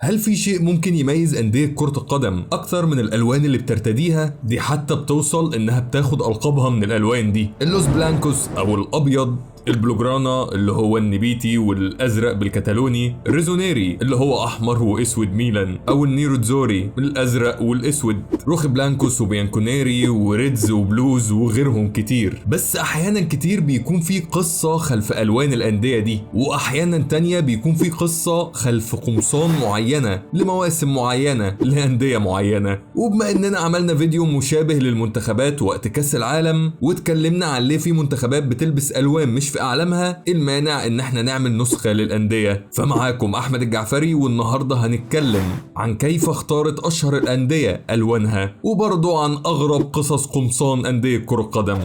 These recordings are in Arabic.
هل في شيء ممكن يميز أندية كرة القدم أكتر من الألوان اللي بترتديها؟ دي حتى بتوصل إنها بتاخد ألقابها من الألوان دي، اللوس بلانكوس أو الأبيض، البلوجرانا اللي هو النبيتي والازرق بالكتالوني، الريزونيري اللي هو احمر واسود ميلان، او النيروتزوري الازرق والاسود، روخ بلانكوس وبيانكونيري وريدز وبلوز وغيرهم كتير. بس احيانا كتير بيكون في قصة خلف الوان الاندية دي، واحيانا تانية بيكون في قصة خلف قمصان معينة لمواسم معينة لاندية معينة. وبما اننا عملنا فيديو مشابه للمنتخبات وقت كاس العالم واتكلمنا عن ليه في منتخبات بتلبس الوان مش في اعلامها، المانع ان احنا نعمل نسخة للاندية. فمعاكم احمد الجعفري، والنهاردة هنتكلم عن كيف اختارت اشهر الاندية الوانها، وبرضو عن اغرب قصص قمصان اندية كرة قدم.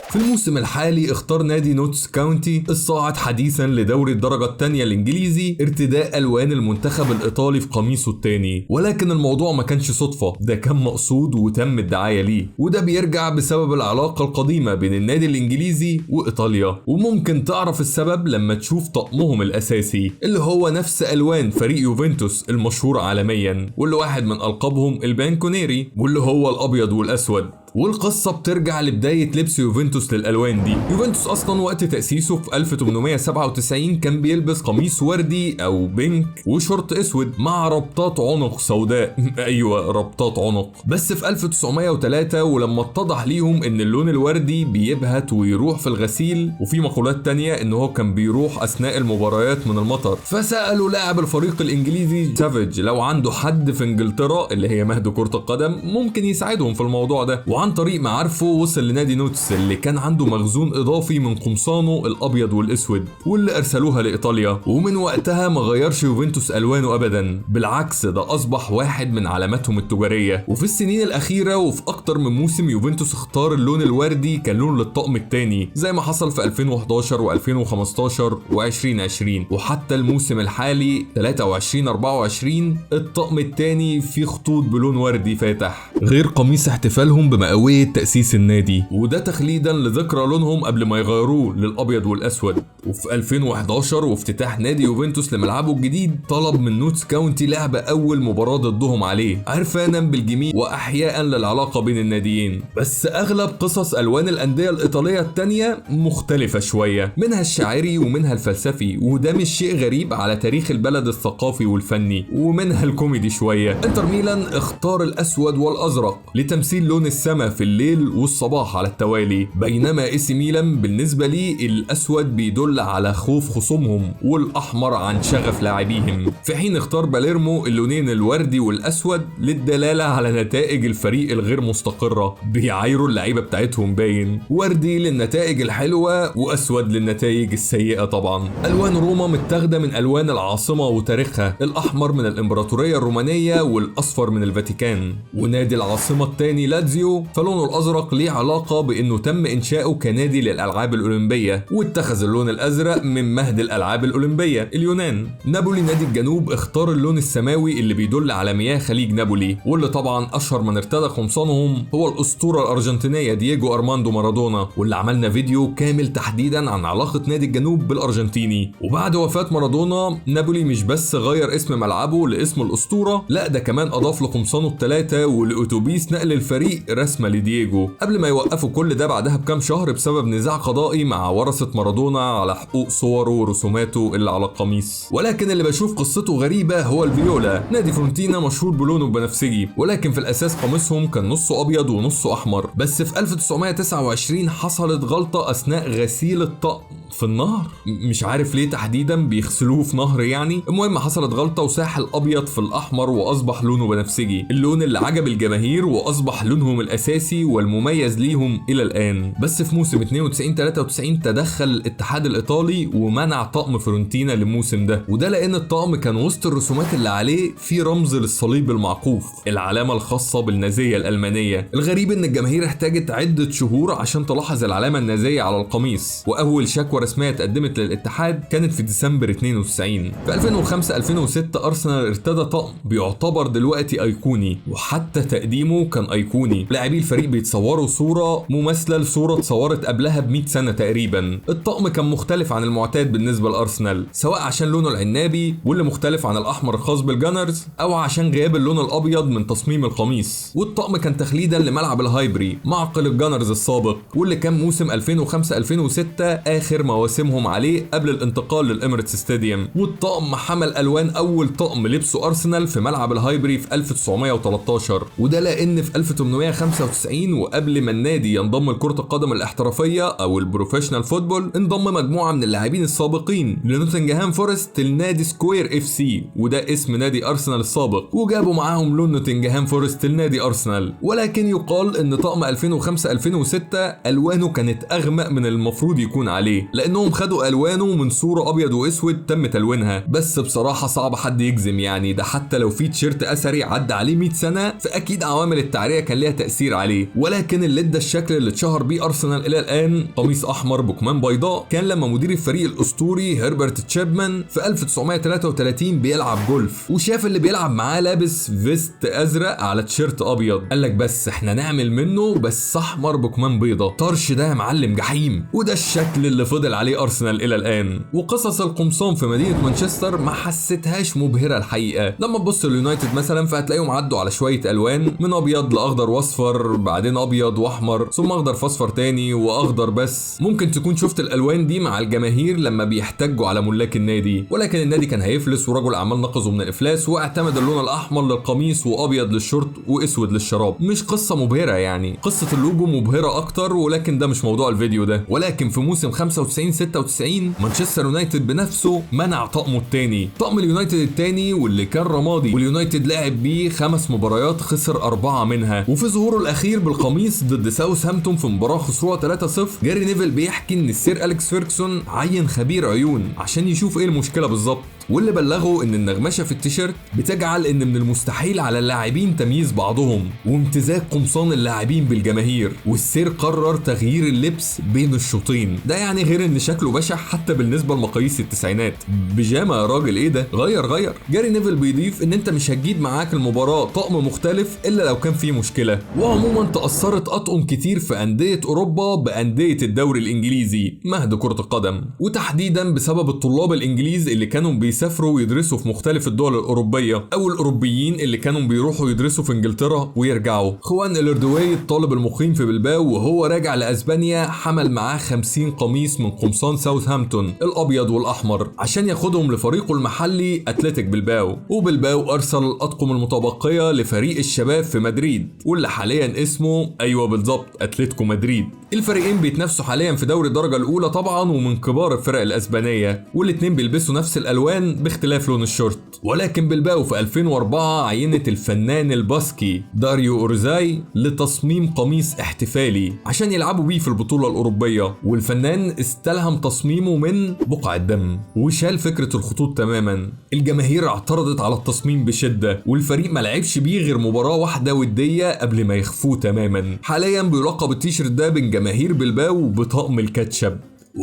في الموسم الحالي اختار نادي نوتس كاونتي الصاعد حديثا لدوري الدرجة الثانية الانجليزي ارتداء الوان المنتخب الايطالي في قميصه الثاني، ولكن الموضوع ما كانش صدفة، ده كان مقصود وتم الدعاية ليه، وده بيرجع بسبب العلاقة القديمة بين النادي الانجليزي وايطاليا. وممكن تعرف السبب لما تشوف طقمهم الاساسي اللي هو نفس الوان فريق يوفنتوس المشهور عالميا، واللي واحد من القابهم البانكونيري، واللي هو الابيض والاسود. والقصة بترجع لبداية لبس يوفنتوس للألوان دي. يوفنتوس أصلا وقت تأسيسه في 1897 كان بيلبس قميص وردي أو بينك وشورت أسود مع ربطات عنق سوداء أيوة ربطات عنق. بس في 1903 ولما اتضح ليهم إن اللون الوردي بيبهت ويروح في الغسيل، وفي مقولات تانية إن هو كان بيروح أثناء المباريات من المطر، فسألوا لاعب الفريق الإنجليزي سافيج لو عنده حد في إنجلترا اللي هي مهد كرة القدم ممكن يساعدهم في الموضوع ده. وعن طريق معارفه وصل لنادي نوتس اللي كان عنده مخزون اضافي من قمصانه الابيض والاسود، واللي ارسلوها لايطاليا. ومن وقتها ما غيرش يوفنتوس الوانه ابدا، بالعكس ده اصبح واحد من علاماتهم التجاريه. وفي السنين الاخيره وفي اكتر من موسم يوفنتوس اختار اللون الوردي كلون للطقم الثاني، زي ما حصل في 2011 و2015 و2020، وحتى الموسم الحالي 23 24 الطقم الثاني فيه خطوط بلون وردي فاتح، غير قميص احتفالهم بمئوية تأسيس النادي، وده تخليدا لذكرى لونهم قبل ما يغيروه للأبيض والأسود. وفي 2011 وافتتاح نادي يوفنتوس لملعبه الجديد طلب من نوتس كاونتي لعب أول مباراة ضدهم عليه، عرفانا بالجميل وأحياء للعلاقة بين الناديين. بس أغلب قصص ألوان الأندية الإيطالية التانية مختلفة شوية، منها الشاعري ومنها الفلسفي، وده مش شيء غريب على تاريخ البلد الثقافي والفني، ومنها الكوميدي شوية. انتر ميلان اختار الأسود والأزرق لتمثيل لون السماء في الليل والصباح على التوالي، بينما اي سي ميلان بالنسبة لي الأسود بيدل على خوف خصومهم والأحمر عن شغف لاعبيهم، في حين اختار باليرمو اللونين الوردي والأسود للدلالة على نتائج الفريق الغير مستقرة، بيعايروا اللعيبة بتاعتهم باين، وردي للنتائج الحلوة وأسود للنتائج السيئة. طبعا ألوان روما متاخدة من ألوان العاصمة وتاريخها، الأحمر من الإمبراطورية الرومانية والأصفر من الفاتيكان. ونادي العاصمة الثاني لاتزيو فلونه الازرق ليه علاقه بانه تم انشاؤه كنادي للالعاب الاولمبيه، واتخذ اللون الازرق من مهد الالعاب الاولمبيه اليونان. نابولي نادي الجنوب اختار اللون السماوي اللي بيدل على مياه خليج نابولي، واللي طبعا اشهر من ارتدى قمصانهم هو الاسطوره الارجنتينيه دييجو ارماندو مارادونا، واللي عملنا فيديو كامل تحديدا عن علاقه نادي الجنوب بالارجنتيني. وبعد وفاه مارادونا نابولي مش بس غير اسم ملعبه لاسم الاسطوره، لا ده كمان اضاف لقمصانه الثلاثه ولاتوبيس نقل الفريق رسمه لدييجو، قبل ما يوقفوا كل ده بعدها بكام شهر بسبب نزاع قضائي مع ورثة مارادونا على حقوق صوره ورسوماته اللي على القميص. ولكن اللي بشوف قصته غريبة هو الفيولا. نادي فرونتينا مشهور بلونه البنفسجي، ولكن في الأساس قميصهم كان نصه أبيض ونصه أحمر. بس في 1929 حصلت غلطة أثناء غسيل الطقم في النهر، مش عارف ليه تحديدا بيغسلوه في نهر يعني. المهم حصلت غلطة وساح الأبيض في الأحمر وأصبح لونه بنفسجي، اللون اللي عجب الجماهير وأصبح لونهم الأساسي والمميز ليهم إلى الآن. بس في موسم 92-93 تدخل الاتحاد الإيطالي ومنع طقم فرونتينا للموسم ده، وده لأن الطقم كان وسط الرسومات اللي عليه في رمز للصليب المعقوف، العلامة الخاصة بالنازية الألمانية. الغريب إن الجماهير احتاجت عدة شهور عشان تلاحظ العلامة النازية على القميص، وأول شكوى رسمية اتقدمت للاتحاد كانت في ديسمبر 92. في 2005-2006 أرسنال ارتدى طقم بيعتبر دلوقتي أيقوني، وحتى تقديمه كان أيقوني. لاعبي الفريق بيتصوروا صورة مماثلة لصورة اتصورت قبلها ب100 سنة تقريبا. الطقم كان مختلف عن المعتاد بالنسبة لأرسنال، سواء عشان لونه العنابي واللي مختلف عن الأحمر الخاص بالجانرز، أو عشان غياب اللون الأبيض من تصميم القميص. والطقم كان تخليدا لملعب الهايبري معقل الجانرز السابق، واللي كان موسم 2005-2006 آخر مواسمهم عليه قبل الانتقال للإميريتس ستاديوم. والطقم حمل ألوان أول طقم لبسه أرسنال في ملعب الهايبري في 1913، وده لأن في 1895 وقبل ما النادي ينضم لكرة القدم الاحترافية أو البروفيشنال فوتبول، انضم مجموعة من اللاعبين السابقين لنوتنجهام فورست لنادي سكوير اف سي، وده اسم نادي أرسنال السابق، وجابوا معاهم لون نوتنجهام فورست لنادي أرسنال. ولكن يقال ان طقم 2005-2006 ألوانه كانت أغمق من المفروض يكون عليه، لأنهم خدوا ألوانه من صورة أبيض وأسود تم تلوينها. بس بصراحة صعب حد يجزم، يعني ده حتى لو في تيشيرت أثري عدى عليه 100 سنة فأكيد عوامل التعرية كان ليها تأثير عليه. ولكن اللي ادى الشكل اللي اتشهر بيه أرسنال إلى الآن قميص أحمر بكمان بيضاء، كان لما مدير الفريق الأسطوري هربرت تشابمان في 1933 بيلعب جولف، وشاف اللي بيلعب معاه لابس فيست أزرق على تيشيرت أبيض، قال لك بس احنا نعمل منه بس أحمر بكمان بيضة، طرش ده يا معلم جحيم. وده الشكل اللي فضل عليه أرسنال إلى الآن. وقصص القمصان في مدينة مانشستر ما حسيتهاش مبهرة الحقيقة. لما تبص اليونايتد مثلا فهتلاقيهم عدوا على شوية ألوان من أبيض لأخضر وأصفر، بعدين أبيض وأحمر، ثم أخضر فاصفر تاني وأخضر. بس ممكن تكون شفت الألوان دي مع الجماهير لما بيحتجوا على ملاك النادي، ولكن النادي كان هيفلس ورجل أعمال نقذه من الإفلاس واعتمد اللون الأحمر للقميص وأبيض للشورت وأسود للشراب. مش قصة مبهرة يعني، قصة اللوجو مبهرة أكتر، ولكن ده مش موضوع الفيديو ده. ولكن في موسم 95-96 مانشستر يونايتد بنفسه منع طقمه التاني، طقم اليونايتد التاني واللي كان رمادي، واليونايتد لعب بيه 5 مباريات خسر 4 منها. وفي ظهوره الأخير بالقميص ضد ساوثهامبتون في مباراة خسروها 3-0، جاري نيفل بيحكي إن السير أليكس فيرجسون عين خبير عيون عشان يشوف إيه المشكلة بالظبط، واللي بلغوا ان النغمشه في التيشيرت بتجعل ان من المستحيل على اللاعبين تمييز بعضهم وامتزاج قمصان اللاعبين بالجماهير، والسير قرر تغيير اللبس بين الشوطين. ده يعني غير ان شكله بشع حتى بالنسبه لمقاييس التسعينات. بيجامه يا راجل، ايه ده؟ غير. جاري نيفل بيضيف ان انت مش هتجيب معاك المباراه طقم مختلف الا لو كان فيه مشكله. وعموما تاثرت اطقم كتير في انديه اوروبا بانديه الدوري الانجليزي مهد كره القدم، وتحديدا بسبب الطلاب الانجليز اللي كانوا بيسافروا ويدرسوا في مختلف الدول الأوروبية، أو الأوروبيين اللي كانوا بيروحوا يدرسوا في إنجلترا ويرجعوا. خوان إلردوي الطالب المقيم في بلباو وهو راجع لأسبانيا حمل معاه 50 قميص من قمصان ساوثهامبتون الأبيض والأحمر عشان ياخدهم لفريقه المحلي أتلتيك بلباو. وبلباو أرسل الأطقم المتبقية لفريق الشباب في مدريد، واللي حاليا اسمه أيوة بالظبط أتلتيكو مدريد. الفريقين بيتنافسوا حاليا في دوري الدرجة الأولى طبعا ومن كبار الفرق الأسبانية، والاتنين بيلبسوا نفس الألوان باختلاف لون الشورت. ولكن بلباو في 2004 عينت الفنان الباسكي داريو أورزاي لتصميم قميص احتفالي عشان يلعبوا بيه في البطولة الأوروبية، والفنان استلهم تصميمه من بقع الدم وشال فكرة الخطوط تماما. الجماهير اعترضت على التصميم بشدة، والفريق ما لعبش بيه غير مباراة واحدة ودية قبل ما يخفوه تماما. حاليا بيلقب التيشيرت ده بين جماهير بلباو بطقم الكاتشب.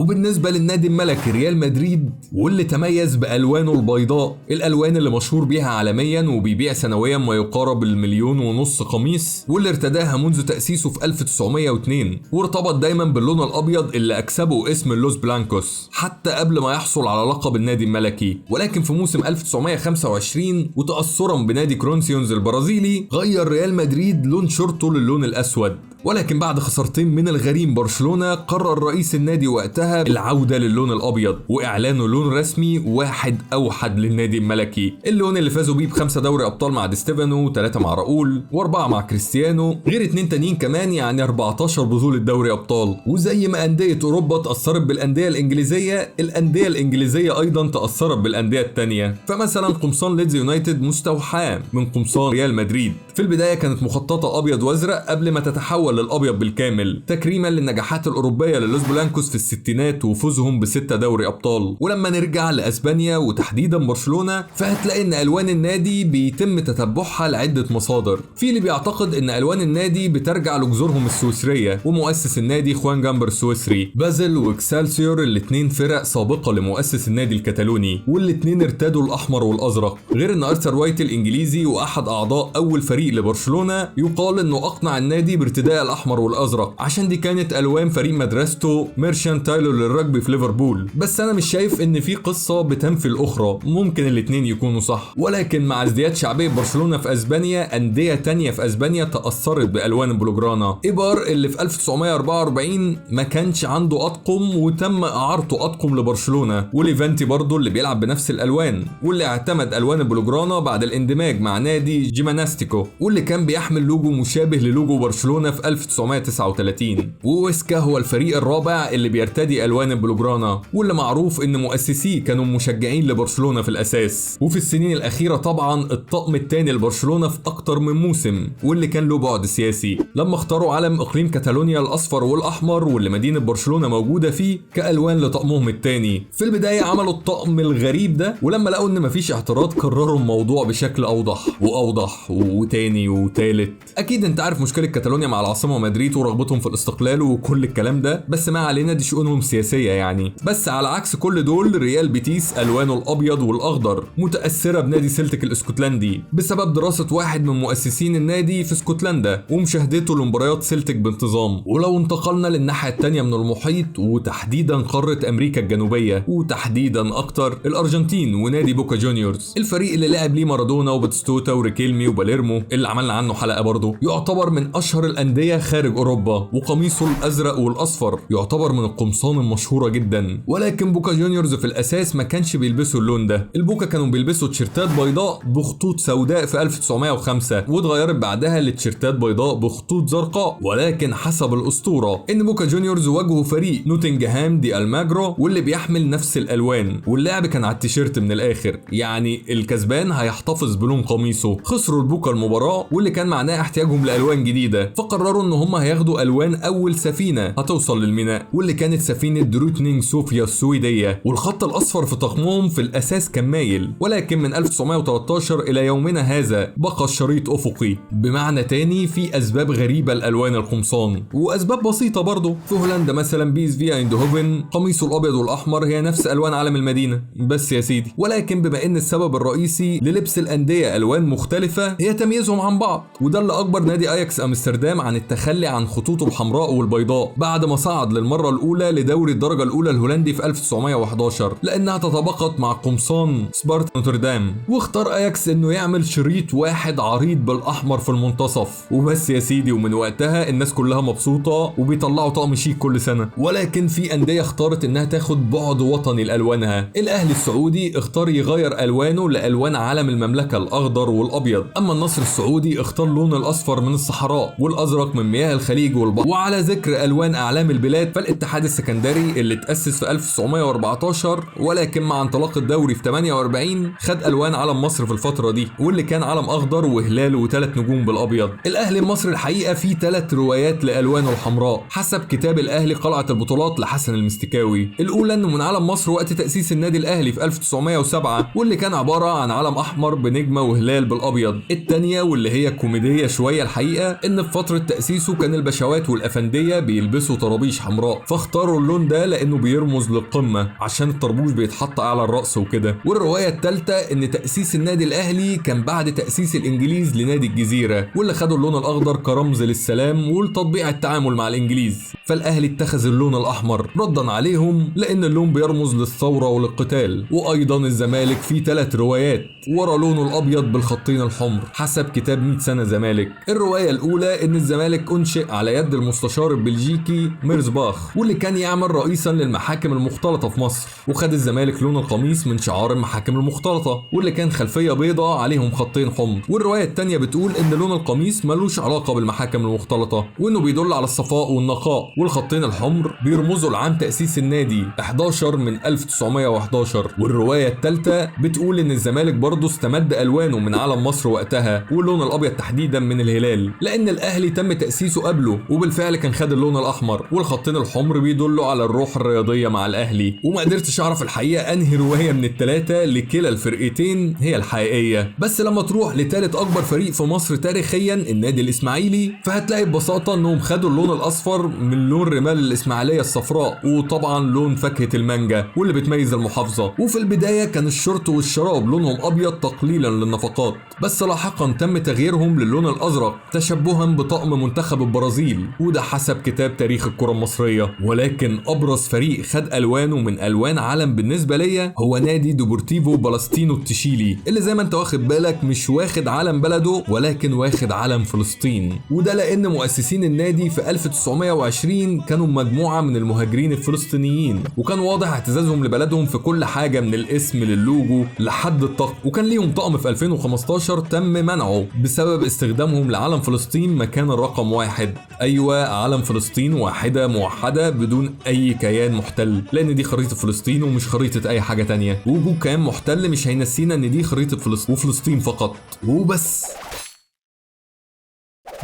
وبالنسبة للنادي الملكي ريال مدريد، واللي تميز بألوانه البيضاء، الألوان اللي مشهور بيها عالميا وبيبيع سنويا ما يقارب 1.5 مليون قميص، واللي ارتداها منذ تأسيسه في 1902، وارتبط دايما باللون الأبيض اللي أكسبه اسم اللوس بلانكوس حتى قبل ما يحصل على لقب النادي الملكي. ولكن في موسم 1925 وتأثرا بنادي كرونسيونز البرازيلي غير ريال مدريد لون شورته للون الأسود. ولكن بعد خسارتين من الغريم برشلونة قرر رئيس النادي وقتها العودة للون الأبيض وإعلانه لون رسمي واحد أوحد للنادي الملكي، اللون اللي فازوا بيه ب5 دوري أبطال مع دي ستيفانو، 3 مع راؤول، و4 مع كريستيانو، غير 2 تانيين كمان، يعني 14 بطولة دوري أبطال. وزي ما أندية أوروبا تأثرت بالأندية الإنجليزية، الأندية الإنجليزية أيضا تأثرت بالأندية التانية. فمثلا قمصان ليدز يونايتد مستوحاة من قمصان ريال مدريد. في البداية كانت مخططة أبيض وأزرق قبل ما تتحول للابيض بالكامل، تكريما للنجاحات الاوروبيه للوس بلانكوس في الستينات وفوزهم ب6 دوري ابطال. ولما نرجع لاسبانيا وتحديدا برشلونه، فهتلاقي ان الوان النادي بيتم تتبعها لعده مصادر. في اللي بيعتقد ان الوان النادي بترجع لجذورهم السويسريه، ومؤسس النادي خوان جامبر السويسري. بازل واكسالسيور الاثنين فرق سابقه لمؤسس النادي الكتالوني، والاثنين ارتادوا الاحمر والازرق. غير ان ارثر وايت الانجليزي واحد اعضاء اول فريق لبرشلونه يقال انه اقنع النادي بارتداء الاحمر والازرق، عشان دي كانت الوان فريق مدرسته ميرشانتايلو للرجبي في ليفربول. بس انا مش شايف ان في قصه بتنفي الاخرى، ممكن الاثنين يكونوا صح. ولكن مع ازدياد شعبيه برشلونه في اسبانيا، انديه تانية في اسبانيا تاثرت بالوان البلوجرانا. ايبار اللي في 1944 ما كانش عنده اطقم وتم اعارته اطقم لبرشلونه، وليفانتي برضه اللي بيلعب بنفس الالوان، واللي اعتمد الوان البلوجرانا بعد الاندماج مع نادي جيمناستيكو، واللي كان بيحمل لوجو مشابه للوجو برشلونه في 1939. وويسكا هو الفريق الرابع اللي بيرتدي الوان البلوجرانا، واللي معروف ان مؤسسيه كانوا مشجعين لبرشلونه في الاساس. وفي السنين الاخيره طبعا الطقم الثاني لبرشلونه في اكتر من موسم، واللي كان له بعد سياسي لما اختاروا علم اقليم كاتالونيا الاصفر والاحمر، واللي مدينه برشلونه موجوده فيه، كالوان لطقمهم الثاني. في البدايه عملوا الطقم الغريب ده، ولما لقوا ان مفيش اعتراض كرروا الموضوع بشكل اوضح واوضح وتاني وتالت. اكيد انت عارف مشكله كاتالونيا مع العاصمه مدريد ورغبتهم في الاستقلال وكل الكلام ده، بس ما علينا، دي شؤونهم سياسيه يعني. بس على عكس كل دول، ريال بيتيس الوانه الابيض والاخضر، متاثره بنادي سيلتيك الاسكتلندي بسبب دراسه واحد من مؤسسين النادي في اسكتلندا ومشاهدته لمباريات سيلتيك بانتظام. ولو انتقلنا للناحيه الثانيه من المحيط، وتحديدا قاره امريكا الجنوبيه، وتحديدا اكتر الارجنتين ونادي بوكا جونيورز، الفريق اللي لعب ليه مارادونا وباتستوتا وريكيلمي وباليرمو اللي عملنا عنه حلقه برضه، يعتبر من اشهر الانديه خارج اوروبا، وقميصه الازرق والاصفر يعتبر من القمصان المشهوره جدا. ولكن بوكا جونيورز في الاساس ما كانش بيلبسوا اللون ده. البوكا كانوا بيلبسوا تيشيرتات بيضاء بخطوط سوداء في 1905، واتغيرت بعدها لتيشيرتات بيضاء بخطوط زرقاء. ولكن حسب الاسطوره ان بوكا جونيورز واجهوا فريق نوتنجهام دي الماجرو، واللي بيحمل نفس الالوان، واللعب كان على التيشيرت من الاخر، يعني الكسبان هيحتفظ بلون قميصه. خسروا البوكا المباراه، واللي كان معناه احتياجهم لالوان جديده، فقرروا ان هم هياخدوا الوان اول سفينه هتوصل للميناء، واللي كانت سفينه دروتنينج صوفيا السويديه. والخط الاصفر في طقمهم في الاساس كان مايل، ولكن من 1913 الى يومنا هذا بقى الشريط افقي. بمعنى تاني، في اسباب غريبه لالوان القمصان، واسباب بسيطه برضه. في هولندا مثلا بيس فيا ايندهوفن قميصه الابيض والاحمر هي نفس الوان علم المدينه بس يا سيدي. ولكن بما ان السبب الرئيسي للبس الانديه الوان مختلفه هي تمييزهم عن بعض، وده اللي اكبر نادي اياكس امستردام عن التخلي عن خطوطه الحمراء والبيضاء بعد ما صعد للمره الاولى لدوري الدرجه الاولى الهولندي في 1911، لانها تطابقت مع قمصان سبارتا نوتردام. واختار اياكس انه يعمل شريط واحد عريض بالاحمر في المنتصف وبس يا سيدي. ومن وقتها الناس كلها مبسوطه وبيطلعوا طقم شيك كل سنه. ولكن في انديه اختارت انها تاخد بعد وطني لالوانها. الاهلي السعودي اختار يغير الوانه لالوان علم المملكه الاخضر والابيض، اما النصر السعودي اختار اللون الاصفر من الصحراء والازرق من مياه الخليج والبحر. وعلى ذكر الوان اعلام البلاد، فالاتحاد السكندري اللي تاسس في 1914 ولكن مع انطلاق الدوري في 48 خد الوان علم مصر في الفتره دي، واللي كان علم اخضر وهلال وثلاث نجوم بالابيض. الاهلي المصري الحقيقه فيه 3 روايات لالوانه الحمراء حسب كتاب الاهلي قلعه البطولات لحسن المستكاوي. الاولى انه من علم مصر وقت تاسيس النادي الاهلي في 1907، واللي كان عباره عن علم احمر بنجمه وهلال بالابيض. الثانيه واللي هي كوميديه شويه الحقيقه، ان في فتره تاسيسه كان البشوات والافنديه بيلبسوا طرابيش حمراء، فاختاروا اللون ده لانه بيرمز للقمه عشان الطربوش بيتحط على الراس وكده. والروايه الثالثه ان تاسيس النادي الاهلي كان بعد تاسيس الانجليز لنادي الجزيره، واللي خدوا اللون الاخضر كرمز للسلام ولتطبيع التعامل مع الانجليز، فالاهلي اتخذ اللون الاحمر ردا عليهم لان اللون بيرمز للثوره وللقتال. وايضا الزمالك فيه 3 روايات ورا لونه الابيض بالخطين الحمر حسب كتاب 100 سنه زمالك. الروايه الاولى ان الزمالك انشئ على يد المستشار البلجيكي ميرزباخ، واللي كان يعمل رئيسا للمحاكم المختلطه في مصر، وخد الزمالك لون القميص من شعار المحاكم المختلطه، واللي كان خلفيه بيضاء عليهم خطين حمر. والروايه الثانيه بتقول ان لون القميص ملوش علاقه بالمحاكم المختلطه، وانه بيدل على الصفاء والنقاء، والخطين الحمر بيرمزوا لعام تاسيس النادي 11 من 1911. والروايه الثالثه بتقول ان الزمالك برضه استمد الوانه من علم مصر وقتها، واللون الابيض تحديدا من الهلال، لان الاهلي تم تأسيسه قبله، وبالفعل كان خد اللون الأحمر، والخطين الحمر بيدلوا على الروح الرياضية مع الأهلي. وما قدرتش أعرف الحقيقة أنهي رواية من الثلاثة لكلا الفرقتين هي الحقيقية. بس لما تروح لثالث أكبر فريق في مصر تاريخيا النادي الإسماعيلي، فهتلاقي ببساطة إنهم خدوا اللون الأصفر من لون رمال الإسماعيلية الصفراء، وطبعا لون فاكهة المانجا واللي بتميز المحافظة. وفي البداية كان الشورت والشراب لونهم أبيض تقليلا للنفقات، بس لاحقا تم تغييرهم للون الأزرق تشبها بطقم منتخب البرازيل، وده حسب كتاب تاريخ الكرة المصرية. ولكن أبرز فريق خد ألوانه من ألوان علم بالنسبة ليا هو نادي ديبورتيفو بالاستينو التشيلي، اللي زي ما انت واخد بالك مش واخد علم بلده ولكن واخد علم فلسطين. وده لأن مؤسسين النادي في 1920 كانوا مجموعة من المهاجرين الفلسطينيين، وكان واضح اعتزازهم لبلدهم في كل حاجة من الاسم للوجو لحد الطقم. وكان ليهم طقم في 2015 تم منعه بسبب استخدامهم لعلم فلسطين مكان الرقم 1. أيوة، علم فلسطين واحدة موحدة بدون أي كيان محتل، لأن دي خريطة فلسطين ومش خريطة أي حاجة تانية. وجود كيان محتل مش هينسينا إن دي خريطة فلسطين وفلسطين فقط وبس.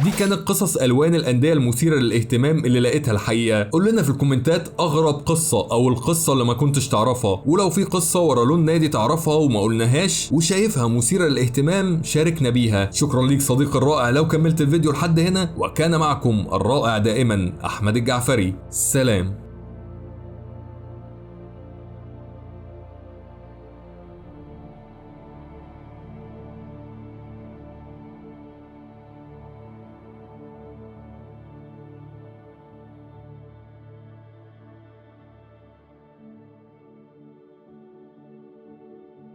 دي كانت قصص ألوان الأندية المثيرة للاهتمام اللي لقيتها الحقيقة. قول لنا في الكومنتات أغرب قصة أو القصة اللي ما كنتش تعرفها، ولو في قصة ورا لون نادي تعرفها وما قلناهاش وشايفها مثيرة للاهتمام شاركنا بيها. شكرا ليك صديقي الرائع لو كملت الفيديو لحد هنا، وكان معكم الرائع دائما أحمد الجعفري. سلام.